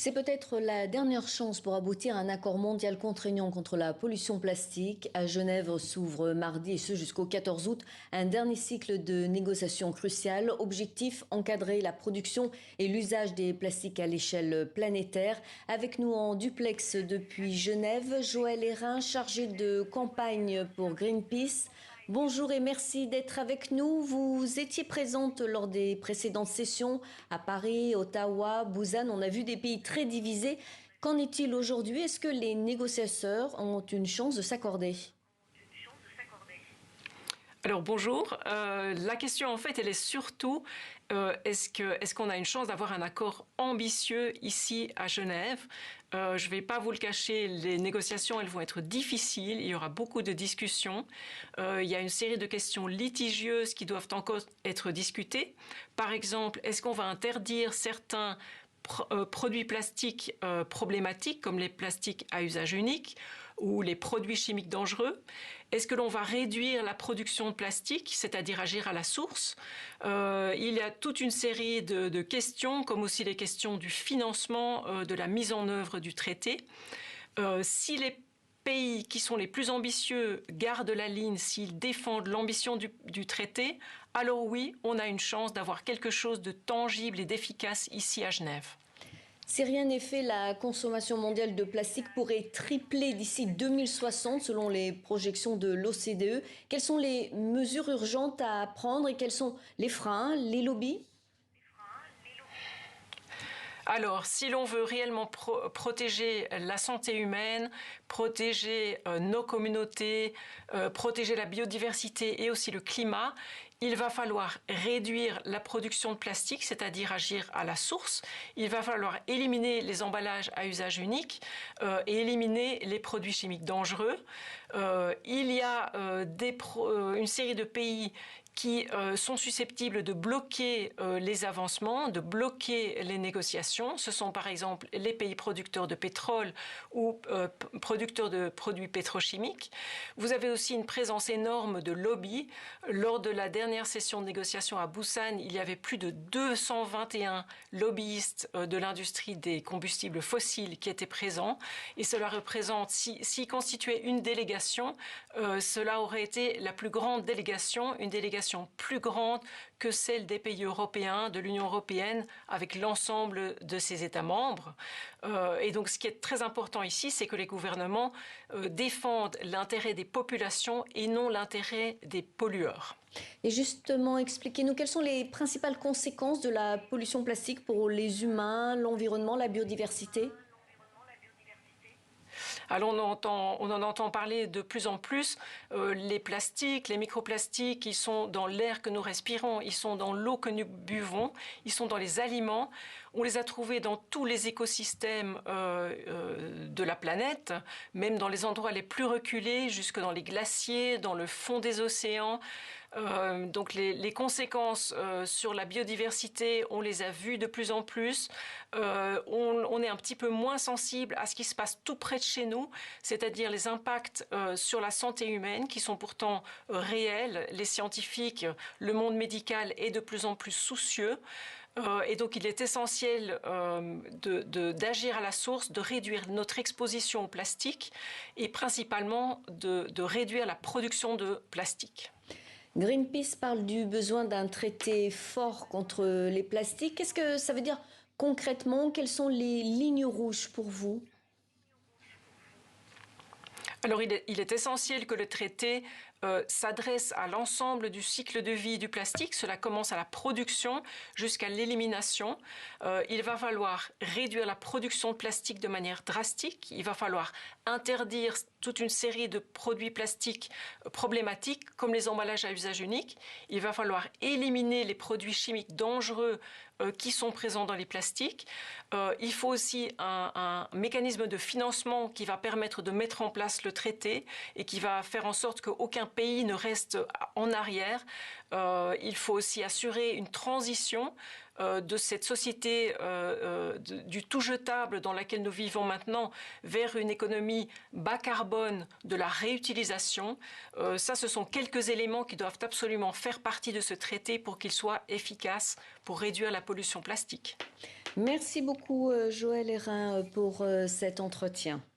C'est peut-être la dernière chance pour aboutir à un accord mondial contraignant contre la pollution plastique. À Genève s'ouvre mardi, et ce jusqu'au 14 août, un dernier cycle de négociations cruciales. Objectif, encadrer la production et l'usage des plastiques à l'échelle planétaire. Avec nous en duplex depuis Genève, Joël Hérin, chargé de campagne pour Greenpeace. Bonjour et merci d'être avec nous. Vous étiez présente lors des précédentes sessions à Paris, Ottawa, Busan. On a vu des pays très divisés. Qu'en est-il aujourd'hui? Est-ce que les négociateurs ont une chance de s'accorder? Alors bonjour, la question en fait elle est surtout est-ce qu'on a une chance d'avoir un accord ambitieux ici à Genève? Je ne vais pas vous le cacher, les négociations elles vont être difficiles, il y aura beaucoup de discussions, il y a une série de questions litigieuses qui doivent encore être discutées. Par exemple, est-ce qu'on va interdire certains produits plastiques problématiques comme les plastiques à usage unique ou les produits chimiques dangereux? Est-ce que l'on va réduire la production de plastique, c'est-à-dire agir à la source? Il y a toute une série de questions, comme aussi les questions du financement, de la mise en œuvre du traité. Si les pays qui sont les plus ambitieux gardent la ligne, s'ils défendent l'ambition du traité, alors oui, on a une chance d'avoir quelque chose de tangible et d'efficace ici à Genève. Si rien n'est fait, la consommation mondiale de plastique pourrait tripler d'ici 2060 selon les projections de l'OCDE. Quelles sont les mesures urgentes à prendre et quels sont les freins, les lobbies ? Alors, si l'on veut réellement protéger la santé humaine, protéger nos communautés, protéger la biodiversité et aussi le climat, il va falloir réduire la production de plastique, c'est-à-dire agir à la source. Il va falloir éliminer les emballages à usage unique et éliminer les produits chimiques dangereux. Il y a une série de pays qui sont susceptibles de bloquer les avancements, de bloquer les négociations. Ce sont par exemple les pays producteurs de pétrole ou producteurs de produits pétrochimiques. Vous avez aussi une présence énorme de lobbies. Lors de la dernière session de négociation à Busan, il y avait plus de 221 lobbyistes de l'industrie des combustibles fossiles qui étaient présents. Et cela représente, s'ils constituaient une délégation, cela aurait été la plus grande délégation, une délégation plus grande que celle des pays européens, de l'Union européenne, avec l'ensemble de ses États membres. Et donc, ce qui est très important ici, c'est que les gouvernements défendent l'intérêt des populations et non l'intérêt des pollueurs. Et justement, expliquez-nous quelles sont les principales conséquences de la pollution plastique pour les humains, l'environnement, la biodiversité ? Alors on en entend parler de plus en plus. Les plastiques, les microplastiques, ils sont dans l'air que nous respirons, ils sont dans l'eau que nous buvons, ils sont dans les aliments. On les a trouvés dans tous les écosystèmes de la planète, même dans les endroits les plus reculés, jusque dans les glaciers, dans le fond des océans. Donc les conséquences sur la biodiversité, on les a vues de plus en plus. On est un petit peu moins sensible à ce qui se passe tout près de chez nous, c'est-à-dire les impacts sur la santé humaine qui sont pourtant réels. Les scientifiques, le monde médical est de plus en plus soucieux. Et donc il est essentiel d'agir à la source, de réduire notre exposition au plastique et principalement de réduire la production de plastique. Greenpeace parle du besoin d'un traité fort contre les plastiques. Qu'est-ce que ça veut dire concrètement? Quelles sont les lignes rouges pour vous? Alors il est essentiel que le traité s'adresse à l'ensemble du cycle de vie du plastique. Cela commence à la production jusqu'à l'élimination. Il va falloir réduire la production de plastique de manière drastique. Il va falloir interdire toute une série de produits plastiques problématiques comme les emballages à usage unique. Il va falloir éliminer les produits chimiques dangereux qui sont présents dans les plastiques. Il faut aussi un mécanisme de financement qui va permettre de mettre en place le traité et qui va faire en sorte qu'aucun pays ne reste en arrière. Il faut aussi assurer une transition de cette société du tout jetable dans laquelle nous vivons maintenant vers une économie bas carbone de la réutilisation. Ça, ce sont quelques éléments qui doivent absolument faire partie de ce traité pour qu'il soit efficace pour réduire la pollution plastique. Merci beaucoup Joël Hérin pour cet entretien.